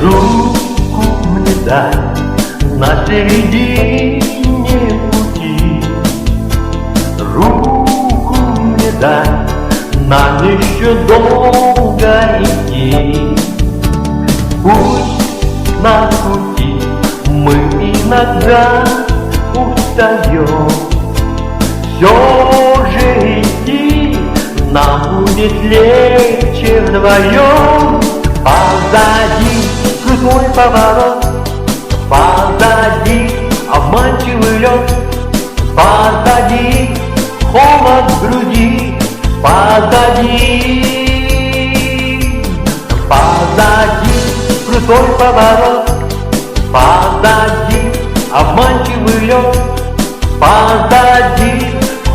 Руку мне дай на середине пути, руку мне дай, нам еще долго идти. Пусть на пути мы иногда устаем, все же идти нам будет легче вдвоем. Позади крутой поворот, позади обманчивый лед, позади холод в груди, позади крутой поворот, позади обманчивый лед, позади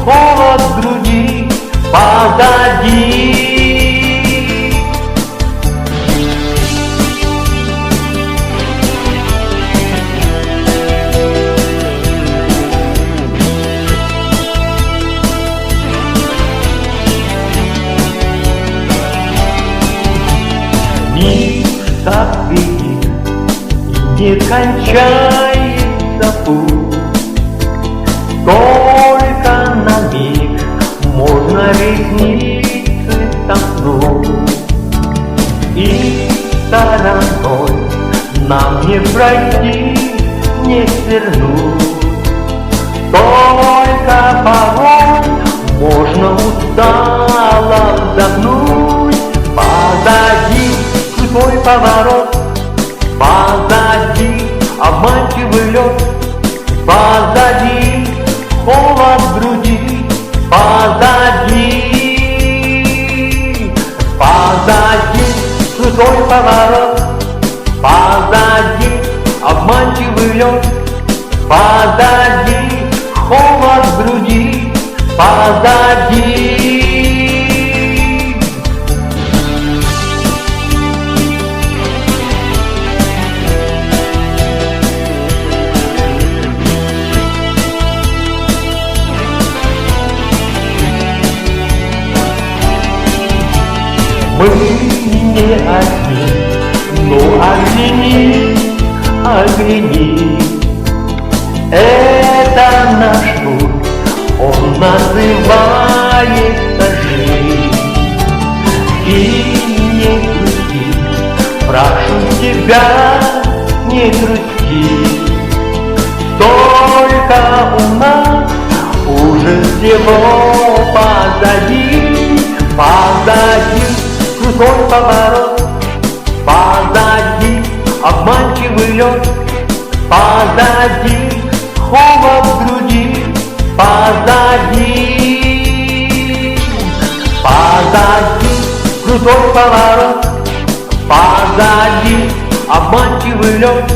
холод в груди, позади. Так велик, и не кончается путь, только на миг можно ресницы сомкнуть, и стороной нам не пройти, не свернуть. Только порой можно устало вздохнуть. Позади крутой поворот, позади обманчивый лед, позади холод в груди, позади крутой поворот, позади обманчивый лед, позади холод в груди, позади. Мы не одни, но огляни, огляни. Это наш путь, он называется жизнь. И не грусти, прошу тебя, не грусти. Только у нас уже всего позади, позади крутой поворот, позади обманчивый лед, позади холод в груди, позади крутой поворот, позади обманчивый лед,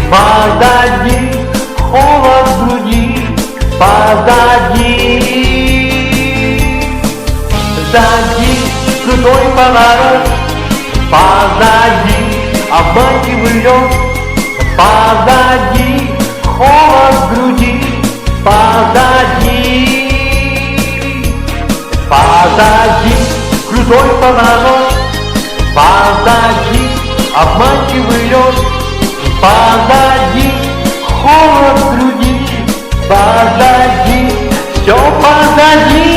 позади холод в груди, позади крутой поворот, позади обманчивый лед, позади холод в груди, позади крутой поворот, позади обманчивый лед, позади холод в груди, позади все позади.